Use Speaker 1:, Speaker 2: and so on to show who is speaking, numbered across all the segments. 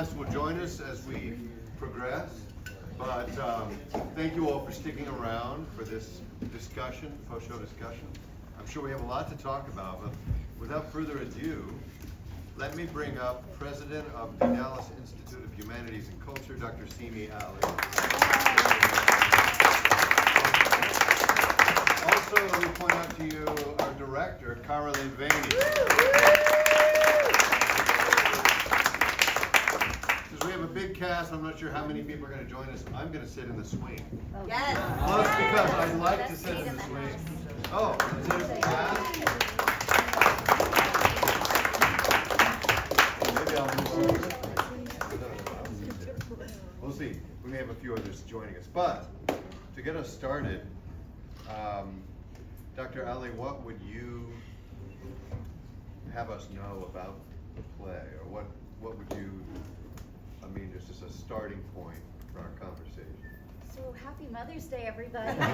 Speaker 1: Will join us as we progress, but thank you all for sticking around for this discussion, post-show discussion. I'm sure we have a lot to talk about, but without further ado, let me bring up President of the Dallas Institute of Humanities and Culture, Dr. Seemee Ali. Also, let me point out to you our director, Kara-Lynn Vaeni. We have a big cast. I'm not sure how many people are going to join us. I'm going to sit in the swing.
Speaker 2: Yes.
Speaker 1: Well, that's because I like to sit in the swing. Oh, is it a cast? Maybe I'll move. We'll see. We may have a few others joining us. But to get us started, Dr. Ali, what would you have us know about the play, or what would you? I mean, just as a starting point for our conversation.
Speaker 2: So happy Mother's Day, everybody.
Speaker 1: Yeah.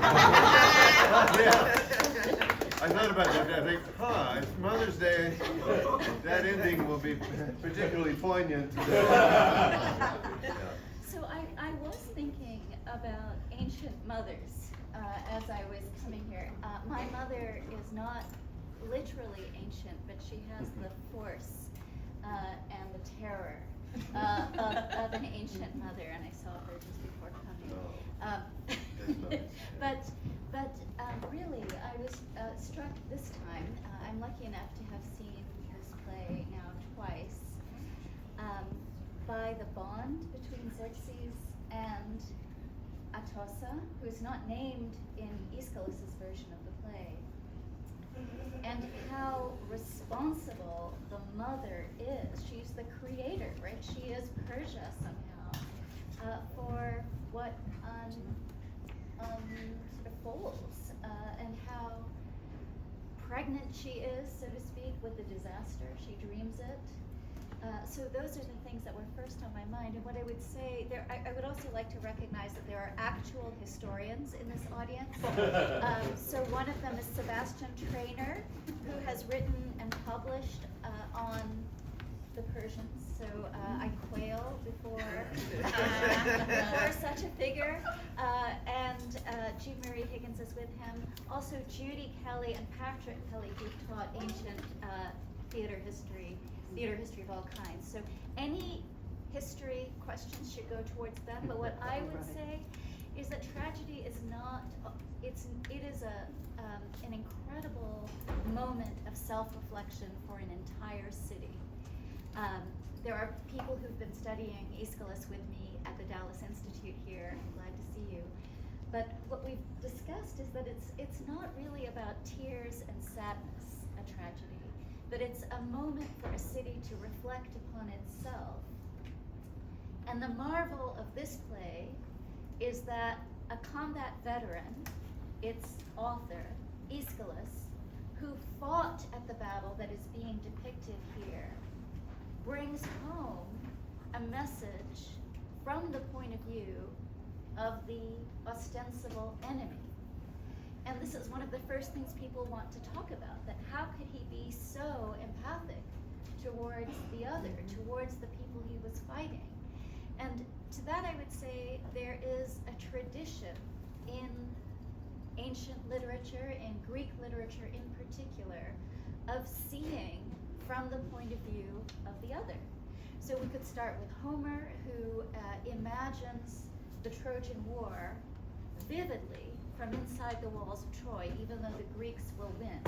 Speaker 1: I thought about that. I think, it's Mother's Day. That ending will be particularly poignant today. Yeah.
Speaker 2: So I was thinking about ancient mothers as I was coming here. My mother is not literally ancient, but she has the force and the terror of an ancient mother, and I saw her just before coming. But really, I was struck this time. I'm lucky enough to have seen this play now twice, by the bond between Xerxes and Atossa, who is not named in Aeschylus's version of the play, and how responsible the mother is. She's the creator, right? She is Persia somehow, for what unfolds, and how pregnant she is, so to speak, with the disaster. She dreams it. So those are the things that were first on my mind. And what I would say, I would also like to recognize that there are actual historians in this audience. So one of them is Sebastian Trainer, who has written and published on the Persians. So I quail before such a figure. And Jean Marie Higgins is with him. Also Judy Kelly and Patrick Kelly, who taught ancient theater history of all kinds. So any history questions should go towards them. But what I would say is that tragedy is not, it is an incredible moment of self-reflection for an entire city. There are people who've been studying Aeschylus with me at the Dallas Institute here. I'm glad to see you. But what we've discussed is that it's not really about tears and sadness, a tragedy, but it's a moment for a city to reflect upon itself. And the marvel of this play is that a combat veteran, its author, Aeschylus, who fought at the battle that is being depicted here, brings home a message from the point of view of the ostensible enemy. And this is one of the first things people want to talk about, that how could he be so empathic towards the other, towards the people he was fighting? And to that I would say there is a tradition in ancient literature, in Greek literature in particular, of seeing from the point of view of the other. So we could start with Homer, who imagines the Trojan War vividly from inside the walls of Troy, even though the Greeks will win.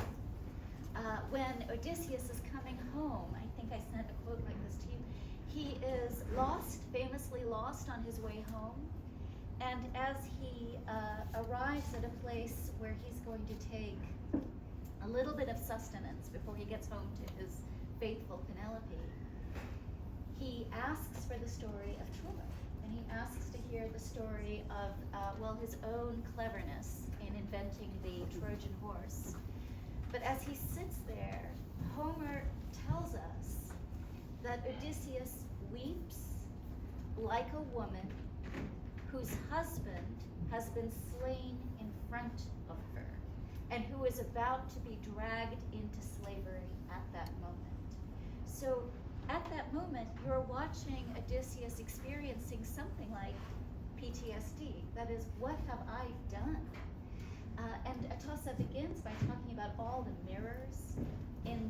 Speaker 2: When Odysseus is coming home, I think I sent a quote like this to you, he is lost, famously lost on his way home, and as he arrives at a place where he's going to take a little bit of sustenance before he gets home to his faithful Penelope, he asks for the story of Troy. And he asks to hear the story of, his own cleverness in inventing the Trojan horse. But as he sits there, Homer tells us that Odysseus weeps like a woman whose husband has been slain in front of her, and who is about to be dragged into slavery at that moment. So at that moment, you're watching Odysseus experiencing something like PTSD. That is, what have I done? And Atossa begins by talking about all the mirrors in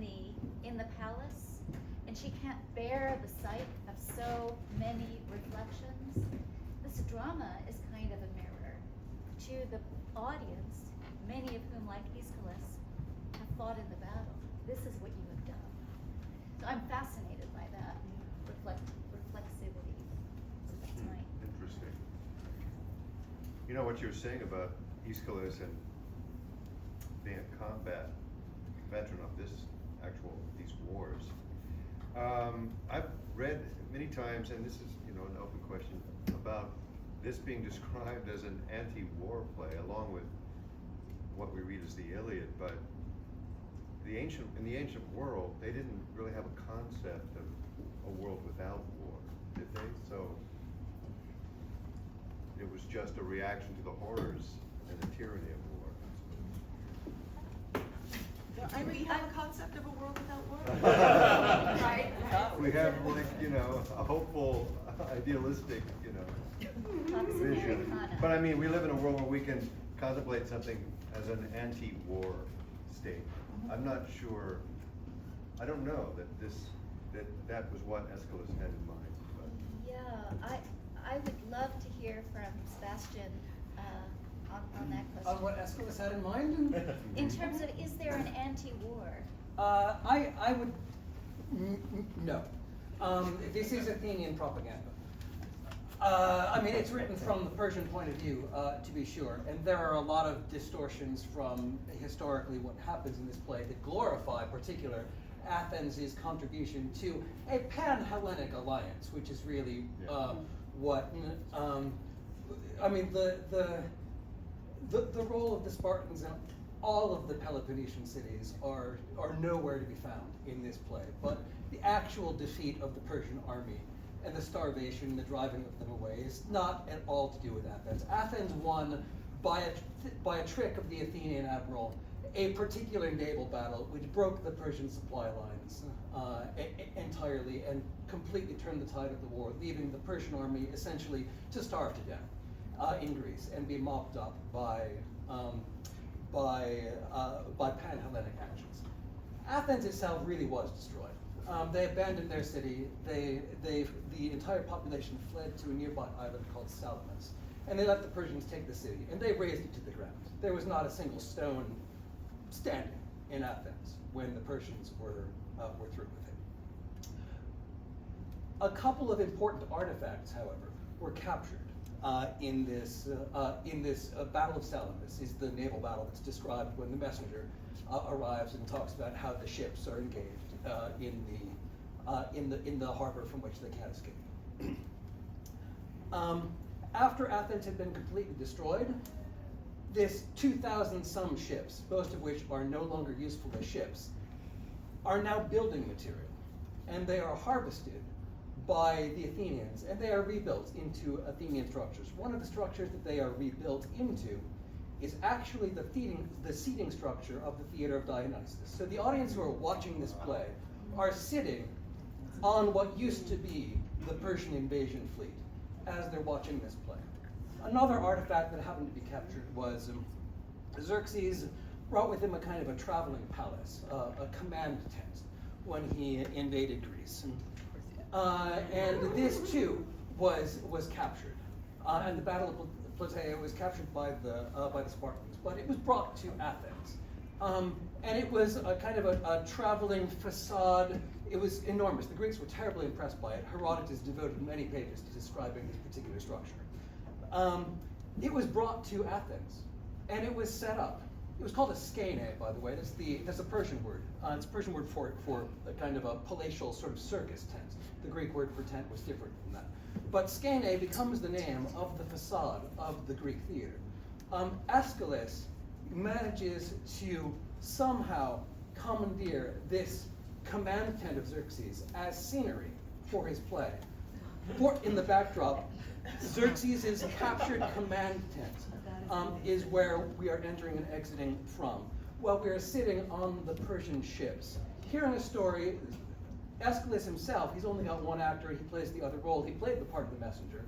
Speaker 2: the palace, and she can't bear the sight of so many reflections. This drama is kind of a mirror to the audience, many of whom, like Aschylus, have fought in the battle. This is what you have done. So I'm fascinated by that reflexivity. So that's my
Speaker 1: Interesting. You know what you were saying about Aschylus and being a combat veteran of these wars. I've read many times, and this is an open question, about this being described as an anti-war play, along with what we read as the Iliad. But in the ancient world, they didn't really have a concept of a world without war, did they? So it was just a reaction to the horrors and the tyranny of war.
Speaker 3: And we have a concept of a world without war.
Speaker 2: right.
Speaker 1: We have a hopeful, idealistic, vision. But I mean, we live in a world where we can contemplate something as an anti-war state. I'm not sure. I don't know that was what Aschylus had in mind. But.
Speaker 2: Yeah, I would love to hear from Sebastian on that question.
Speaker 4: On what Aschylus had in mind?
Speaker 2: In terms of, is there an anti-war?
Speaker 4: I would, no. This is Athenian propaganda. I mean, it's written from the Persian point of view, to be sure, and there are a lot of distortions from historically what happens in this play that glorify particular Athens' contribution to a pan-Hellenic alliance, which is really what, I mean, the role of the Spartans in all of the Peloponnesian cities are nowhere to be found in this play, but the actual defeat of the Persian army and the starvation, the driving of them away, is not at all to do with Athens. Athens won by a trick of the Athenian admiral a particular naval battle which broke the Persian supply lines entirely and completely turned the tide of the war, leaving the Persian army essentially to starve to death in Greece and be mopped up by pan-Hellenic actions. Athens itself really was destroyed. They abandoned their city. The entire population fled to a nearby island called Salamis, and they let the Persians take the city, and they razed it to the ground. There was not a single stone standing in Athens when the Persians were through with it. A couple of important artifacts, however, were captured in this Battle of Salamis. Is the naval battle that's described when the messenger arrives and talks about how the ships are engaged in the harbor from which they can't escape. After Athens had been completely destroyed, this 2,000 some ships, most of which are no longer useful as ships, are now building material, and they are harvested by the Athenians, and they are rebuilt into Athenian structures. One of the structures that they are rebuilt into is actually the seating structure of the theater of Dionysus. So the audience who are watching this play are sitting on what used to be the Persian invasion fleet as they're watching this play. Another artifact that happened to be captured was Xerxes brought with him a kind of a traveling palace, a command tent, when he invaded Greece. And this too was captured. And the Battle of Plataea was captured by the Spartans, but it was brought to Athens. And it was a kind of a traveling facade. It was enormous. The Greeks were terribly impressed by it. Herodotus devoted many pages to describing this particular structure. It was brought to Athens, and it was set up. It was called a skene, by the way. That's a Persian word. It's a Persian word for a kind of a palatial sort of circus tent. The Greek word for tent was different from that. But skene becomes the name of the facade of the Greek theater. Aschylus manages to somehow commandeer this command tent of Xerxes as scenery for his play. In the backdrop, Xerxes' captured command tent is where we are entering and exiting from. While we are sitting on the Persian ships, hearing a story Aschylus himself, he's only got one actor, he plays the other role, he played the part of the messenger.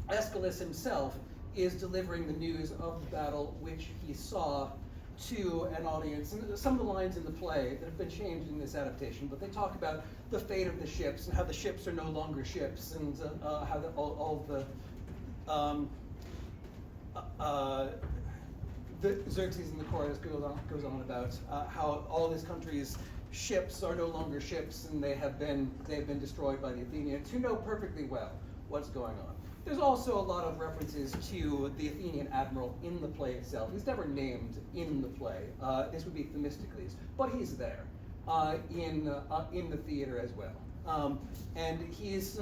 Speaker 4: Aschylus himself is delivering the news of the battle which he saw to an audience. And some of the lines in the play that have been changed in this adaptation, but they talk about the fate of the ships and how the ships are no longer ships, and how the Xerxes in the chorus goes on about how all this country's ships are no longer ships, and they have been destroyed by the Athenians, who know perfectly well what's going on. There's also a lot of references to the Athenian admiral in the play itself. He's never named in the play. This would be Themistocles, but he's there in the theater as well. And he's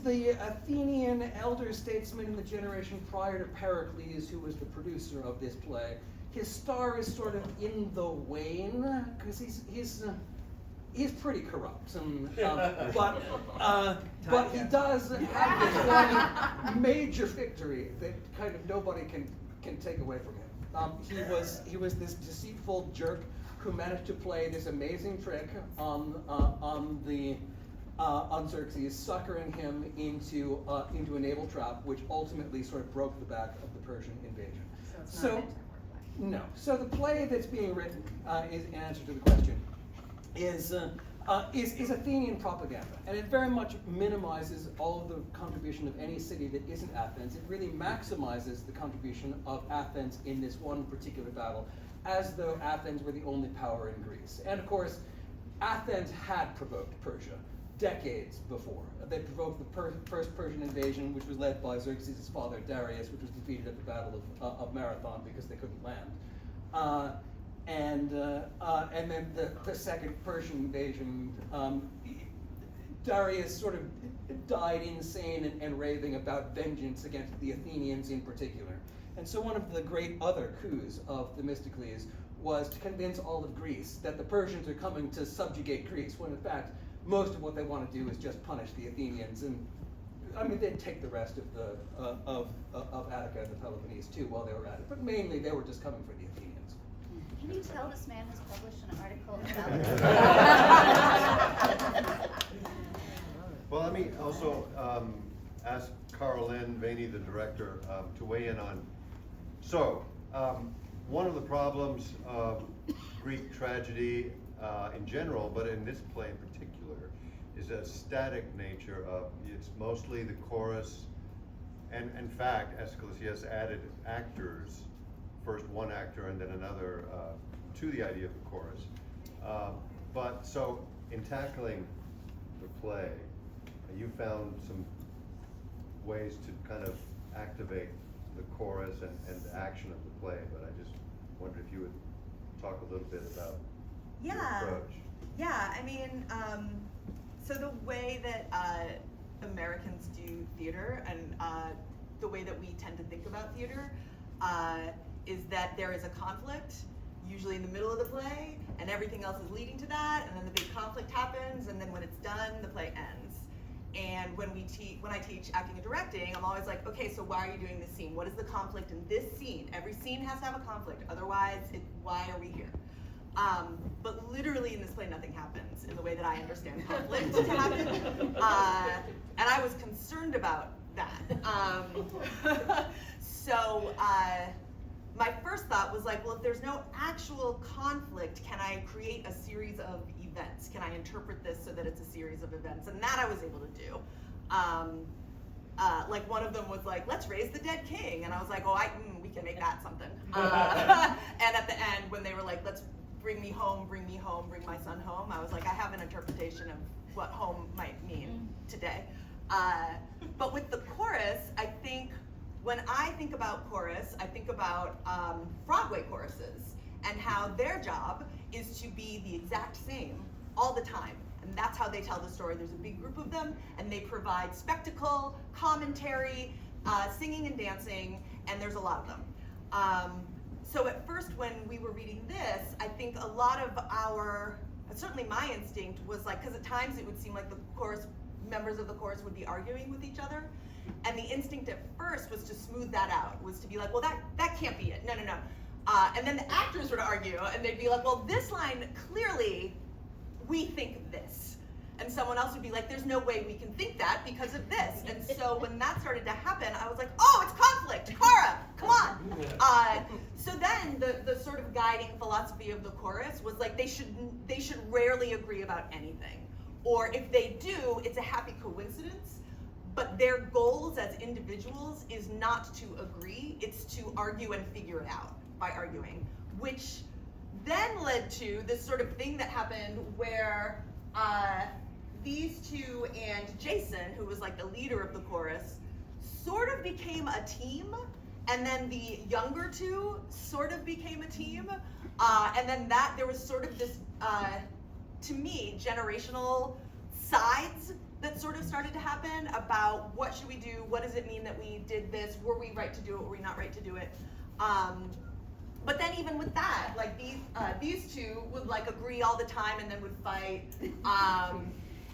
Speaker 4: the Athenian elder statesman in the generation prior to Pericles, who was the producer of this play. His star is sort of in the wane, because he's pretty corrupt, but he does have this one major victory that kind of nobody can take away from him. He was this deceitful jerk who managed to play this amazing trick on Xerxes, suckering him into a naval trap, which ultimately sort of broke the back of the Persian invasion.
Speaker 3: So it's not
Speaker 4: No. So the play that's being written is in answer to the question. Is Athenian propaganda, and it very much minimizes all of the contribution of any city that isn't Athens. It really maximizes the contribution of Athens in this one particular battle, as though Athens were the only power in Greece. And of course, Athens had provoked Persia decades before. They provoked the first Persian invasion, which was led by Xerxes' father Darius, which was defeated at the Battle of Marathon because they couldn't land. And then the second Persian invasion, Darius sort of died insane and raving about vengeance against the Athenians in particular. And so one of the great other coups of Themistocles was to convince all of Greece that the Persians are coming to subjugate Greece, when in fact most of what they want to do is just punish the Athenians. And I mean, they'd take the rest of Attica and the Peloponnese too while they were at it, but mainly they were just coming for the Athenians.
Speaker 2: Can you tell this man has published an article about
Speaker 1: Well, let me also ask Kara-Lynn Vaeni, the director, to weigh in on. So, one of the problems of Greek tragedy in general, but in this play in particular, is a static nature of, it's mostly the chorus, and in fact, Aschylus, he has added actors, first one actor and then another, to the idea of the chorus. But so, in tackling the play, you found some ways to kind of activate the chorus and the action of the play, but I just wondered if you would talk a little bit about your approach.
Speaker 3: Yeah, I mean, so the way that Americans do theater and the way that we tend to think about theater is that there is a conflict, usually in the middle of the play, and everything else is leading to that, and then the big conflict happens, and then when it's done, the play ends. And when I teach acting and directing, I'm always like, okay, so why are you doing this scene? What is the conflict in this scene? Every scene has to have a conflict, otherwise, why are we here? But literally in this play, nothing happens in the way that I understand conflict to happen. And I was concerned about that. So my first thought was like, well, if there's no actual conflict, can I create a series of events? Can I interpret this so that it's a series of events? And that I was able to do. Like one of them was like, let's raise the dead king. And I was like, oh, we can make that something. And at the end, when they were like, let's bring me home, bring my son home, I was like, I have an interpretation of what home might mean today. But with the chorus, I think, when I think about chorus, I think about Broadway choruses and how their job is to be the exact same all the time. And that's how they tell the story. There's a big group of them, and they provide spectacle, commentary, singing and dancing, and there's a lot of them. So at first when we were reading this, I think a lot of certainly my instinct was like, because at times it would seem like the chorus, members of the chorus would be arguing with each other. And the instinct at first was to smooth that out, was to be like, well, that can't be it. No. And then the actors would argue, and they'd be like, well, this line, clearly, we think this. And someone else would be like, there's no way we can think that because of this. And so when that started to happen, I was like, oh, it's conflict. Kara, come on. So then the sort of guiding philosophy of the chorus was like, they should rarely agree about anything. Or if they do, it's a happy coincidence. But their goals as individuals is not to agree, it's to argue and figure it out by arguing. Which then led to this sort of thing that happened where these two and Jason, who was like the leader of the chorus, sort of became a team, and then the younger two sort of became a team, and then there was sort of this, to me, generational sides that sort of started to happen about what should we do, what does it mean that we did this, were we right to do it, were we not right to do it. But then even with that, like these two would like agree all the time and then would fight.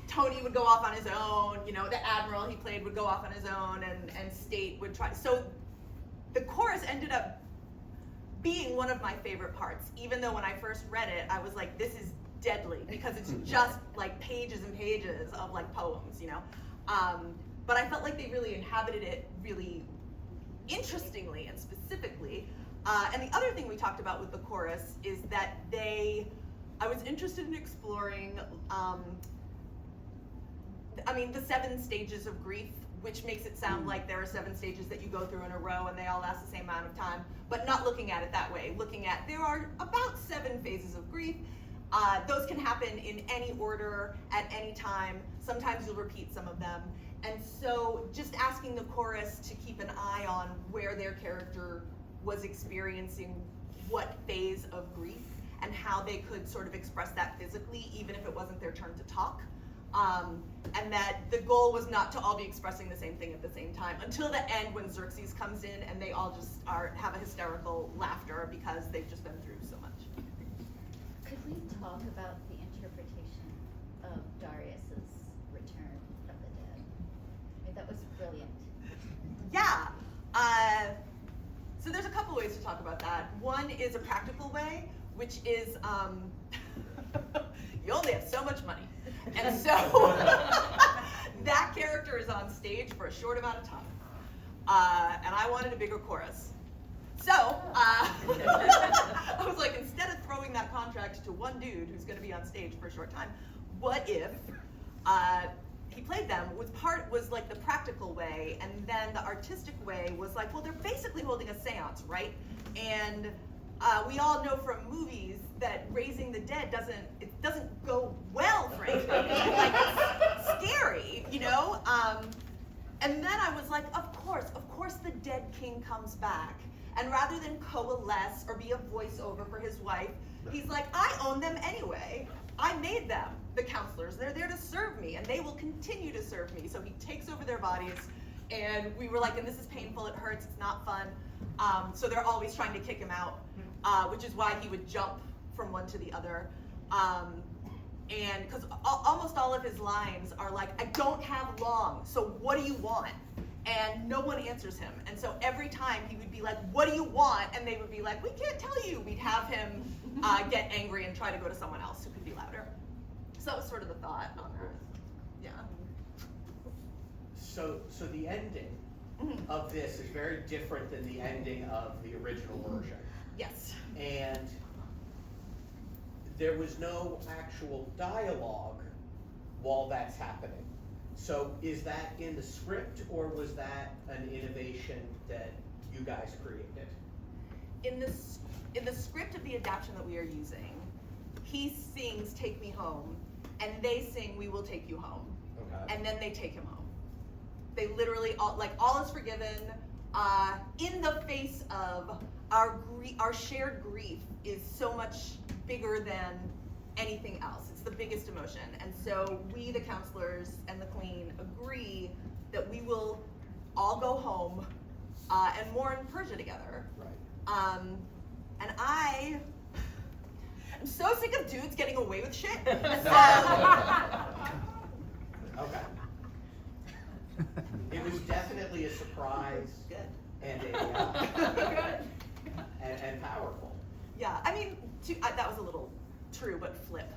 Speaker 3: Tony would go off on his own, you know, the admiral he played would go off on his own, and State would try. So the chorus ended up being one of my favorite parts, even though when I first read it, I was like, this is deadly, because it's just like pages and pages of like poems, you know? But I felt like they really inhabited it really interestingly and specifically. And the other thing we talked about with the chorus is that I was interested in exploring, the 7 stages of grief, which makes it sound like there are 7 stages that you go through in a row and they all last the same amount of time, but not looking at it that way. Looking at, there are about 7 phases of grief. Those can happen in any order, at any time. Sometimes you'll repeat some of them. And so just asking the chorus to keep an eye on where their character was experiencing what phase of grief and how they could sort of express that physically, even if it wasn't their turn to talk. And that the goal was not to all be expressing the same thing at the same time until the end when Xerxes comes in and they all just have a hysterical laughter because they've just been through so much.
Speaker 2: Could we talk about the interpretation of Darius's return from the dead? I mean, that was brilliant.
Speaker 3: Yeah. So there's a couple ways to talk about that. One is a practical way, which is you only have so much money. And so that character is on stage for a short amount of time. And I wanted a bigger chorus. So I was like, instead of throwing that contract to one dude who's going to be on stage for a short time, what if he played them? Was like the practical way, and then the artistic way was like, well, they're basically holding a seance, right? And we all know from movies that raising the dead doesn't go well for anybody. Like, it's scary, you know? And then I was like, of course the dead king comes back. And rather than coalesce or be a voiceover for his wife, he's like, I own them anyway. I made them, the counselors. They're there to serve me, and they will continue to serve me. So he takes over their bodies, and we were like, and this is painful, it hurts, it's not fun. So they're always trying to kick him out, which is why he would jump from one to the other. And because almost all of his lines are like, I don't have long, so what do you want? And no one answers him. And so every time he would be like, what do you want? And they would be like, we can't tell you. We'd have him get angry and try to go to someone else who could be louder. So that was sort of the thought on that. Yeah.
Speaker 5: So the ending of this is very different than the ending of the original version.
Speaker 3: Yes.
Speaker 5: And there was no actual dialogue while that's happening. So is that in the script, or was that an innovation that you guys created?
Speaker 3: In the script of the adaptation that we are using, he sings "Take Me Home," and they sing "We Will Take You Home,"
Speaker 5: Okay.
Speaker 3: and then they take him home. They literally all is forgiven. In the face of our shared grief is so much bigger than anything else. It's the biggest emotion. And so we, the counselors and the queen, agree that we will all go home and mourn Persia together.
Speaker 5: Right.
Speaker 3: And I'm so sick of dudes getting away with shit. So,
Speaker 5: Okay. It was definitely a surprise
Speaker 3: good.
Speaker 5: and a and powerful.
Speaker 3: Yeah, I mean, that was a little true, but flip.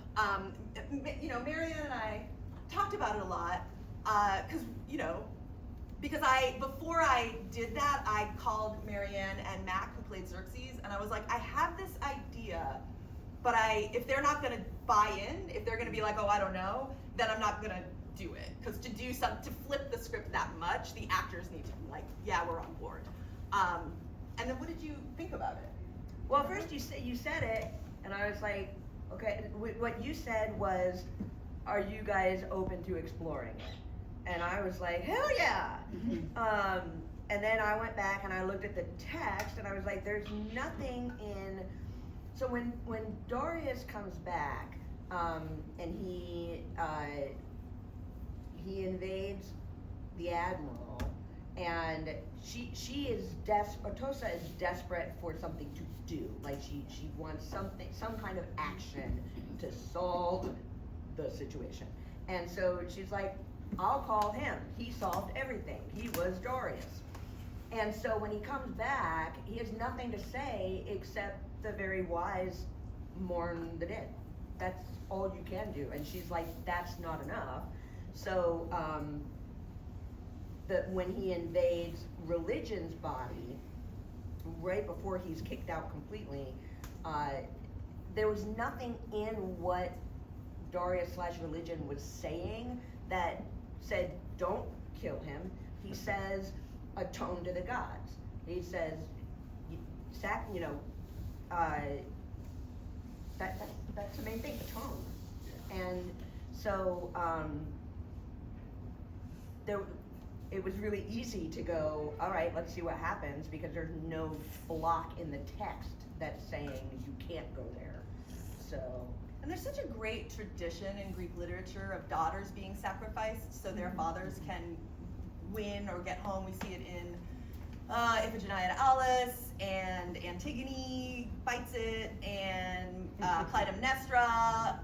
Speaker 3: You know, Marianne and I talked about it a lot, because before I did that, I called Marianne and Mac, who played Xerxes, and I was like, I have this idea, but if they're not gonna buy in, if they're gonna be like, oh, I don't know, then I'm not gonna do it. Because to flip the script that much, the actors need to be like, yeah, we're on board. And then what did you think about it?
Speaker 6: Well, first you said it, and I was like, okay. What you said was, are you guys open to exploring it? And I was like, hell yeah! And then I went back and I looked at the text, and I was like, there's nothing in. So when Darius comes back, and he invades the admiral, and Atossa is desperate for something to do. Like she wants some kind of action to solve the situation. And so she's like, I'll call him. He solved everything. He was Darius. And so when he comes back, he has nothing to say except the very wise mourn the dead. That's all you can do. And she's like, that's not enough. So when he invades religion's body, right before he's kicked out completely, there was nothing in what Darius/religion was saying that said, don't kill him. He says, atone to the gods. He says, that's the main thing, atone. And so it was really easy to go, all right, let's see what happens, because there's no block in the text that's saying you can't go there. So.
Speaker 3: And there's such a great tradition in Greek literature of daughters being sacrificed so their fathers can win or get home. We see it in Iphigenia to Alice, and Antigone fights it, and Clytemnestra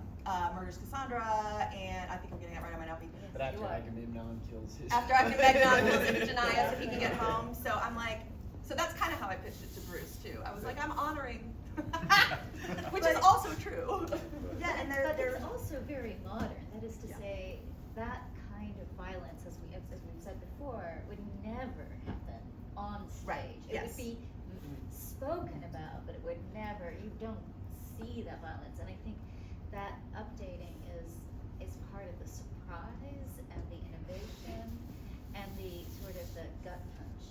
Speaker 3: murders Cassandra, and I think I'm getting that right, I might not be.
Speaker 7: But after Agamemnon kills his...
Speaker 3: After Agamemnon kills Iphigenia so he can get home. So I'm like, so that's kind of how I pitched it to Bruce too. I was like, I'm honoring, which is also true.
Speaker 2: Yeah, but it's also very modern. That is to say, that kind of violence, as we've said before, would never happen on stage.
Speaker 3: Right,
Speaker 2: It would be spoken about, but it would never. You don't see that violence, and I think that updating is part of the surprise and the innovation and the sort of the gut punch.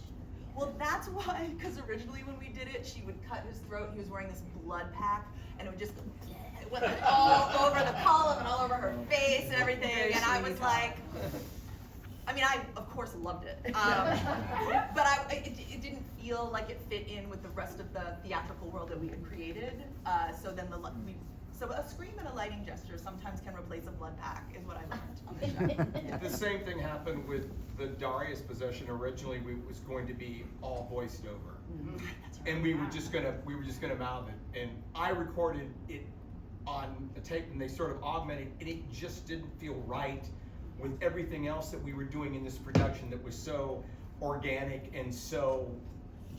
Speaker 3: Well, that's why, because originally when we did it, she would cut his throat. He was wearing this blood pack, and it would just it went all over the column and all over her face and everything. And I was like, I mean, I of course loved it, but it didn't feel like it fit in with the rest of the theatrical world that we had created. So a scream and a lighting gesture sometimes can replace a blood pack, is what I learned on the show.
Speaker 8: The same thing happened with the Darius possession. Originally, it was going to be all voiced over, and we were just gonna mouth it. And I recorded it on a tape, and they sort of augmented, and it just didn't feel right with everything else that we were doing in this production that was so organic and so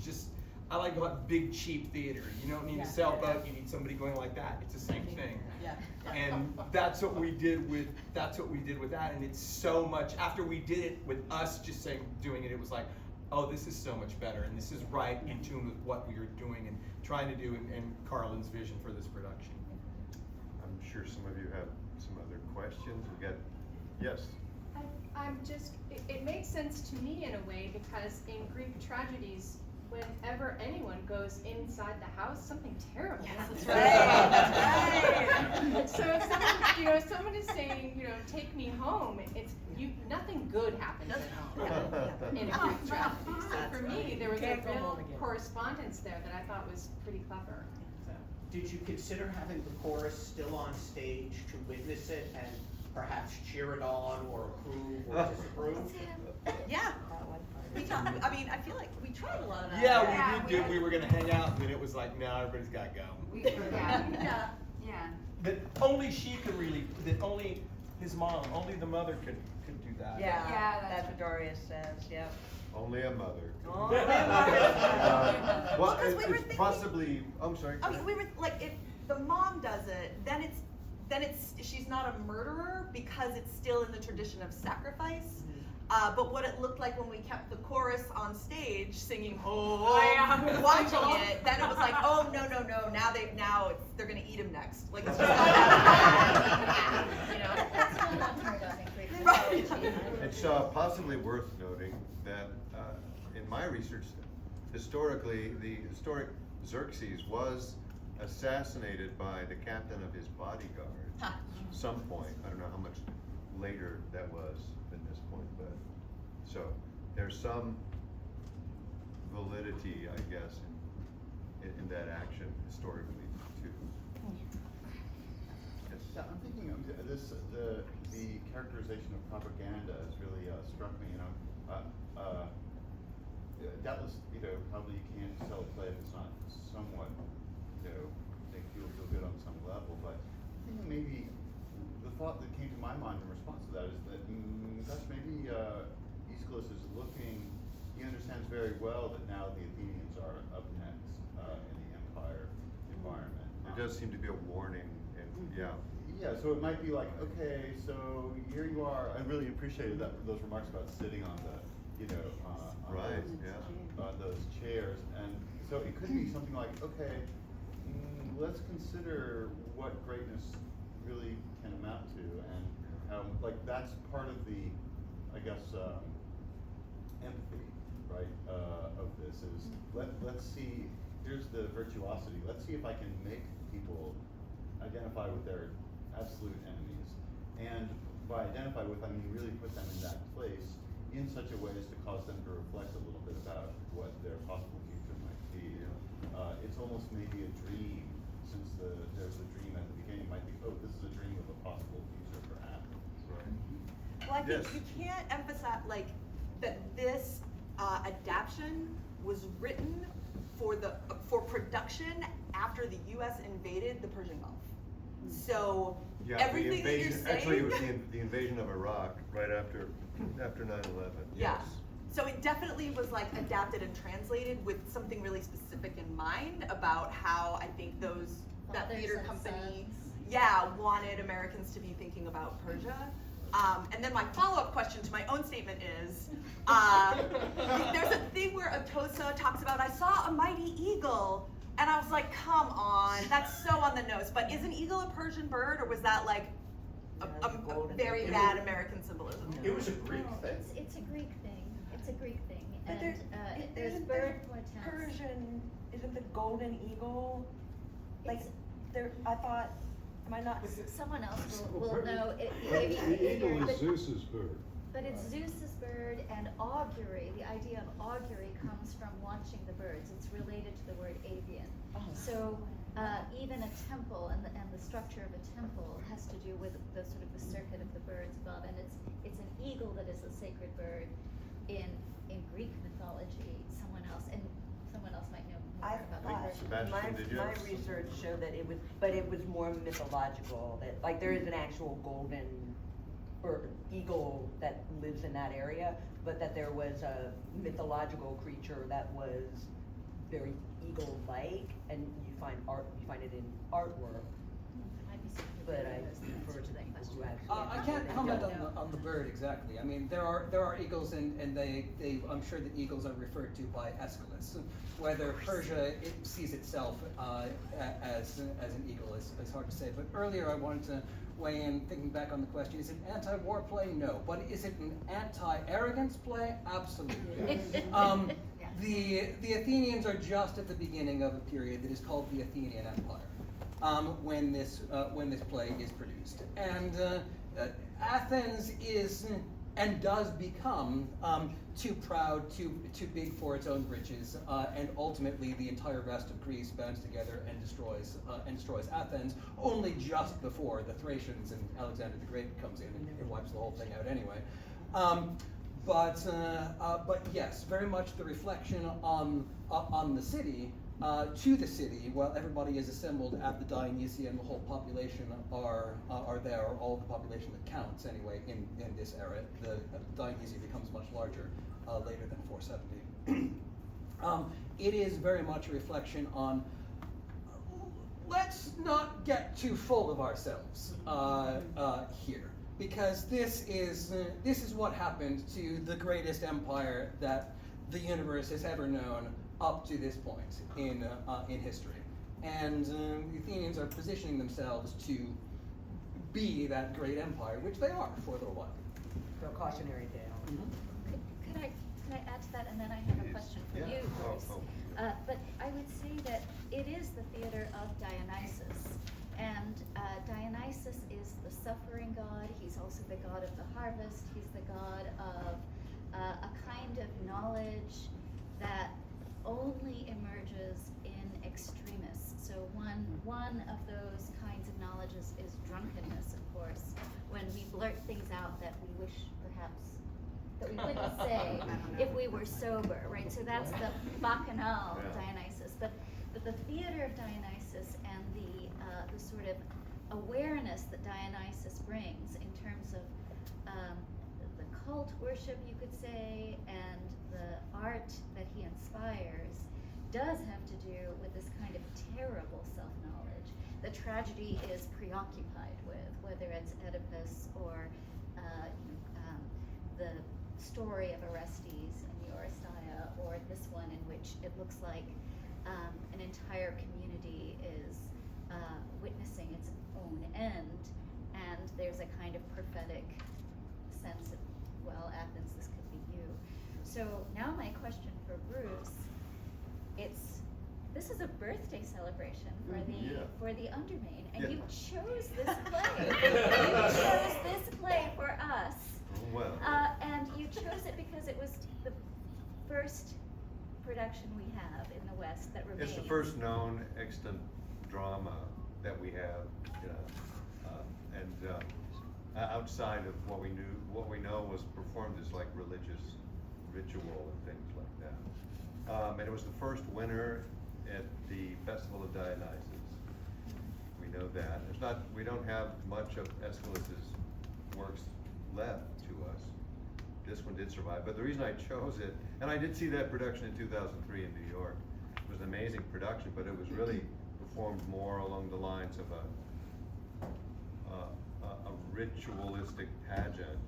Speaker 8: just. I like big cheap theater. You don't need a sailboat. You need somebody going like that. It's the same thing. And that's what we did with that. And it's so much. After we did it with us just doing it, it was like, oh, this is so much better, and this is right in tune with what we were doing and trying to do, and Kara-Lynn's vision for this production.
Speaker 1: I'm sure some of you have some other questions. We got, yes.
Speaker 9: I'm just, it makes sense to me in a way, because in Greek tragedies, whenever anyone goes inside the house, something terrible happens.
Speaker 3: That's right.
Speaker 9: So if someone is saying, take me home, nothing good happens at home in a Greek tragedy. So for me, there was a real correspondence there that I thought was pretty clever. So.
Speaker 5: Did you consider having the chorus still on stage to witness it and perhaps cheer it on or approve or disapprove?
Speaker 3: Yeah. We talked, I mean, I feel like we tried a lot of that.
Speaker 8: Yeah, we did. We were gonna hang out, and then it was like, no, everybody's gotta go.
Speaker 3: Yeah.
Speaker 7: That only she could really, that only his mom, only the mother could do that.
Speaker 6: Yeah, that's what Darius says, yeah.
Speaker 1: Only a mother.
Speaker 6: Only a mother.
Speaker 1: Well,
Speaker 3: Because we were
Speaker 1: it's
Speaker 3: thinking-
Speaker 1: possibly, I'm sorry.
Speaker 3: I mean, we were like, if the mom does it, then it's she's not a murderer because it's still in the tradition of sacrifice. But what it looked like when we kept the chorus on stage singing, oh, yeah, watching it, then it was like, oh no, they're gonna eat him next. Like it's just not that, you know.
Speaker 2: That's not unheard of in Greek
Speaker 3: Right.
Speaker 2: mythology.
Speaker 1: It's possibly worth noting that in my research, historically, the historic Xerxes was assassinated by the captain of his bodyguard. Some point. I don't know how much later that was than this point, but so there's some validity, I guess, in that action historically too. Yes.
Speaker 10: Yeah, I'm thinking of this, the characterization of propaganda has really struck me, you know. Doubtless, you know, probably you can't sell a play if it's not somewhat, you know, make people feel good on some level, but I think maybe the thought that came to my mind in response to that is that, gosh, maybe Aeschylus is looking, he understands very well that now the Athenians are up next in the empire environment.
Speaker 1: There does seem to be a warning, and yeah.
Speaker 10: Yeah, so it might be like, okay, so here you are. I really appreciated those remarks about sitting on the, you know,
Speaker 1: Right,
Speaker 10: on those chairs, and so it could be something like, okay, let's consider what greatness really can amount to, and how, like, that's part of the, I guess, empathy, right, of this is let's see. Here's the virtuosity. Let's see if I can make people identify with their absolute enemies, and by identify with, I mean really put them in that place in such a way as to cause them to reflect a little bit about what their possible future might be. It's almost maybe a dream, since there's a dream at the beginning. You might think, oh, this is a dream of a possible future for Athens. Right.
Speaker 3: Well, I think
Speaker 1: Yes.
Speaker 3: you can't emphasize like that this adaptation was written for production after the U.S. invaded the Persian Gulf. So
Speaker 1: Yeah,
Speaker 3: everything that you're saying,
Speaker 1: actually, it was the invasion of Iraq right after 9/11.
Speaker 3: yeah.
Speaker 1: Yes.
Speaker 3: So it definitely was like adapted and translated with something really specific in mind about how I think that
Speaker 2: Fathers
Speaker 3: theater
Speaker 2: and
Speaker 3: company,
Speaker 2: sons.
Speaker 3: yeah, wanted Americans to be thinking about Persia. And then my follow-up question to my own statement is, there's a thing where Atossa talks about, I saw a mighty eagle, and I was like, come on, that's so on the nose. But is an eagle a Persian bird, or was that like a very bad American symbolism?
Speaker 5: It was a Greek
Speaker 2: No,
Speaker 5: thing.
Speaker 2: it's a Greek thing. It's a Greek thing.
Speaker 6: But
Speaker 2: And
Speaker 6: there's
Speaker 2: there's bird portents.
Speaker 6: Persian, isn't the golden eagle, like,
Speaker 2: It's-
Speaker 6: there, I thought, am I not?
Speaker 2: Someone else will
Speaker 11: Well,
Speaker 2: know.
Speaker 11: The eagle is Zeus's bird.
Speaker 2: But it's Zeus's bird, and augury, the idea of augury comes from watching the birds. It's related to the word avian. So even a temple and the structure of a temple has to do with the sort of the circuit of the birds above, and it's an eagle that is a sacred bird in Greek mythology. Someone else might know more
Speaker 6: I
Speaker 2: about
Speaker 6: thought,
Speaker 2: the
Speaker 1: Sebastian, did you?
Speaker 6: my research showed that it was, but it was more mythological, that, like, there is an actual golden or eagle that lives in that area, but that there was a mythological creature that was very eagle-like, and you find it in artwork,
Speaker 2: Might be something
Speaker 6: but
Speaker 2: that
Speaker 6: I
Speaker 2: knows the
Speaker 6: refer
Speaker 2: answer
Speaker 6: to
Speaker 2: to that
Speaker 6: people
Speaker 2: question.
Speaker 6: who actually.
Speaker 4: I can't comment
Speaker 2: know.
Speaker 4: on the bird exactly. I mean, there are eagles, and they I'm sure that eagles are referred to by Aschylus. Whether Persia sees itself as an eagle is hard to say. But earlier I wanted to weigh in, thinking back on the question: is it an anti-war play? No. But is it an anti-arrogance play? Absolutely. The Athenians are just at the beginning of a period that is called the Athenian Empire. When this play is produced, and Athens is and does become too proud, too big for its own britches, and ultimately the entire rest of Greece bands together and destroys Athens. Only just before the Thracians and Alexander the Great comes in and wipes the whole thing out anyway. But yes, very much the reflection on the city, to the city while everybody is assembled at the Dionysia and the whole population are there, or all the population that counts anyway in this era. The Dionysia becomes much larger later than 470. It is very much a reflection on let's not get too full of ourselves here, because this is what happened to the greatest empire that the universe has ever known up to this point in history, and the Athenians are positioning themselves to be that great empire, which they are for a little while.
Speaker 6: So cautionary tale.
Speaker 4: Mm-hmm.
Speaker 2: Could I add to that, and then I have a
Speaker 1: Please.
Speaker 2: question for
Speaker 1: Yeah.
Speaker 2: you, Bruce.
Speaker 1: Oh.
Speaker 2: But I would say that it is the theater of Dionysus, and Dionysus is the suffering god. He's also the god of the harvest. He's the god of a kind of knowledge that only emerges in extremis. So one of those kinds of knowledges is drunkenness, of course, when we blurt things out that we wish perhaps that we wouldn't say if we were sober, right? So that's the bacchanal Dionysus. But the theater of Dionysus and the sort of awareness that Dionysus brings in terms of the cult worship, you could say, and the art that he inspires does have to do with this kind of terrible self-knowledge that tragedy is preoccupied with, whether it's Oedipus or the story of Orestes in the Oresteia, or this one in which it looks like an entire community is witnessing its own end, and there's a kind of prophetic sense of, well, Athens, this could be you. So now my question for Bruce, this is a birthday celebration for the Undermain, and you chose this play. You chose this play for us.
Speaker 1: Well.
Speaker 2: And you chose it because it was the first production we have in the West that remains.
Speaker 1: It's the first known extant drama that we have, outside of what we know was performed as like religious ritual and things like that. And it was the first winner at the Festival of Dionysus. We know that. We don't have much of Aschylus's works left to us. This one did survive, but the reason I chose it, and I did see that production in 2003 in New York. It was an amazing production, but it was really performed more along the lines of a ritualistic pageant,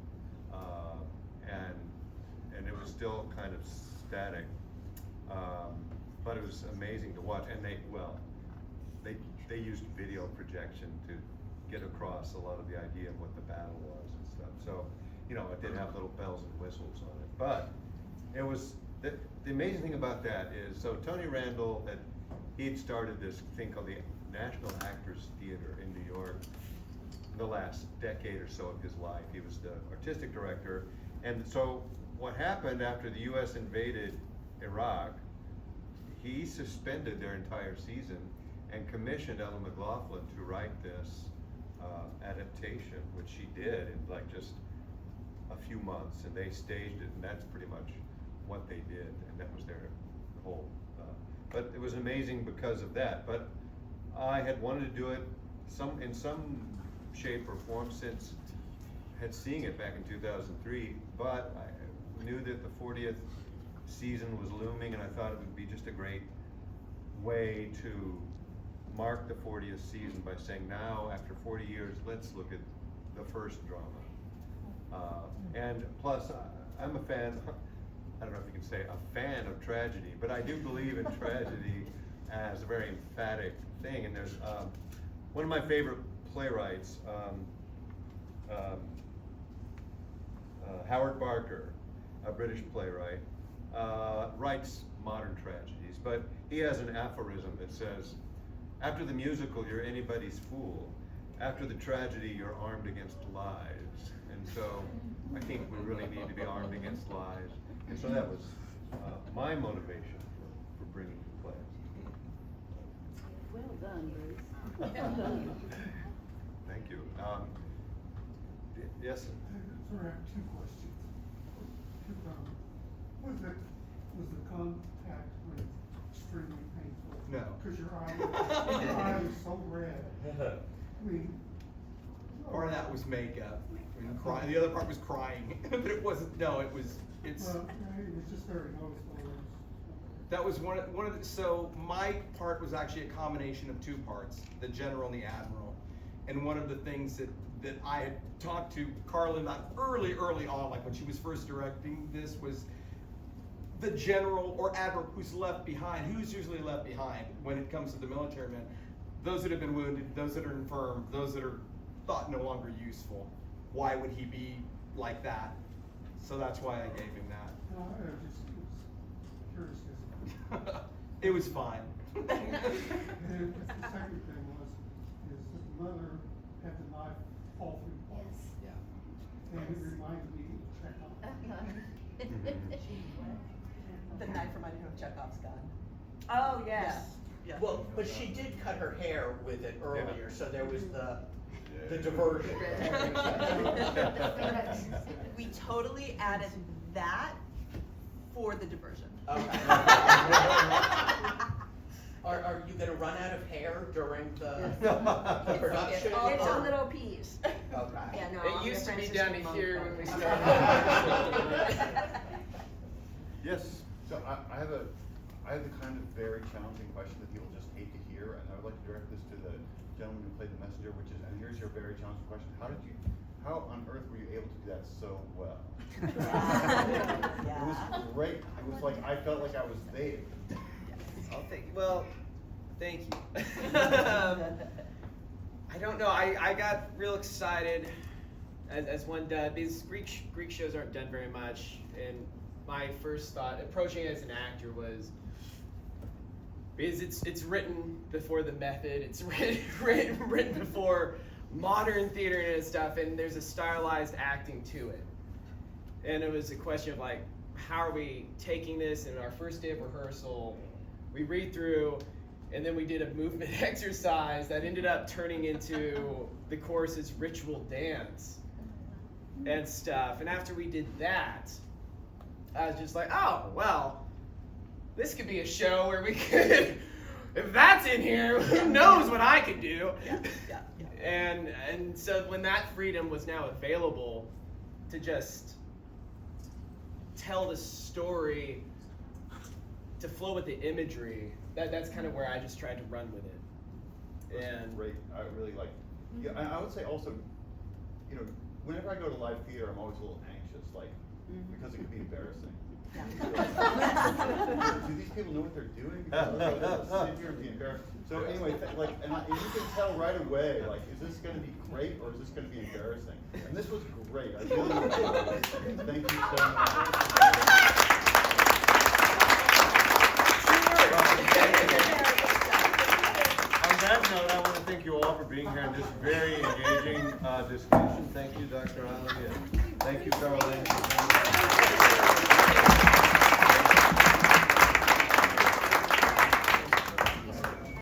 Speaker 1: and it was still kind of static, but it was amazing to watch. And they used video projection to get across a lot of the idea of what the battle was and stuff. So, it did have little bells and whistles on it. But it was, the amazing thing about that is, so Tony Randall, he'd started this thing called the National Actors Theater in New York in the last decade or so of his life. He was the artistic director. And so what happened after the US invaded Iraq, he suspended their entire season and commissioned Ellen McLaughlin to write this adaptation, which she did in like just a few months, and they staged it, and that's pretty much what they did, and that was their whole. But it was amazing because of that. But I had wanted to do it in some shape or form since had seen it back in 2003, but I knew that the 40th season was looming, and I thought it would be just a great way to mark the 40th season by saying, now after 40 years, let's look at the first drama. And plus, I'm a fan, I don't know if you can say a fan of tragedy, but I do believe in tragedy as a very emphatic thing. And there's one of my favorite playwrights, Howard Barker, a British playwright, writes modern tragedies, but he has an aphorism that says, after the musical, you're anybody's fool. After the tragedy, you're armed against lies. And so I think we really need to be armed against lies. And so that was my motivation for bringing the play.
Speaker 6: Well done, Bruce.
Speaker 1: Well done. Thank you. Yes?
Speaker 12: Sorry, I have two questions. Was the contact with extremely painful
Speaker 8: No.
Speaker 12: Because your eye is so red. I mean.
Speaker 8: Part of that was makeup. And crying. The other part was crying. But it wasn't, no, it was, it's.
Speaker 12: Well, it was just very noticeable.
Speaker 8: That was one of the, so my part was actually a combination of two parts, the general and the admiral. And one of the things that I had talked to Kara-Lynn about early on, like when she was first directing this, was the general or admiral who's left behind. Who's usually left behind when it comes to the military men? Those that have been wounded, those that are infirm, those that are thought no longer useful. Why would he be like that? So that's why I gave him that.
Speaker 12: It was curious.
Speaker 8: It was fine.
Speaker 12: And the second thing was, is that the mother had the knife fall through parts.
Speaker 2: Yes.
Speaker 12: And it reminded me of Chekhov.
Speaker 3: The knife reminded me of Chekhov's gun.
Speaker 6: Oh, yes.
Speaker 3: Yeah.
Speaker 5: Well, but she did cut her hair with it earlier, so there was the diversion.
Speaker 3: We totally added that for the diversion.
Speaker 5: Okay. Are you gonna run out of hair during the production?
Speaker 6: It's a little piece.
Speaker 5: Okay.
Speaker 6: Yeah, no,
Speaker 7: It
Speaker 6: I'm
Speaker 7: used
Speaker 6: the
Speaker 7: to be
Speaker 6: Franciscan
Speaker 7: down to
Speaker 6: monk
Speaker 7: here
Speaker 6: from-
Speaker 7: when we started.
Speaker 1: Yes.
Speaker 10: So I have the kind of very challenging question that people just hate to hear, and I would like to direct this to the gentleman who played the messenger, which is, and here's your very challenging question: how on earth were you able to do that so well? It was great. It was like I felt like I was there.
Speaker 7: Thank you. I don't know. I got real excited, as one does, because Greek shows aren't done very much, and my first thought approaching it as an actor was, because it's written before the method, it's written before modern theater and stuff, and there's a stylized acting to it. And it was a question of like, how are we taking this? And our first day of rehearsal, we read through, and then we did a movement exercise that ended up turning into the course's ritual dance and stuff. And after we did that, I was just like, oh, well, this could be a show where we could, if that's in here, who knows what I could do?
Speaker 3: Yeah.
Speaker 7: And so when that freedom was now available to just tell the story, to flow with the imagery, that's kind of where I just tried to run with it. And
Speaker 10: Great. I really like. Yeah, and I would say also, whenever I go to live theater, I'm always a little anxious, like because it could be embarrassing. Do these people know what they're doing? They'll sit here and be embarrassed. So anyway, and you can tell right away, like, is this going to be great or is this going to be embarrassing? And this was great. I really enjoyed it. Thank you so much.
Speaker 1: On that note, I want to thank you all for being here in this very engaging discussion. Thank you, Dr. Ali. Thank you, Kara-Lynn.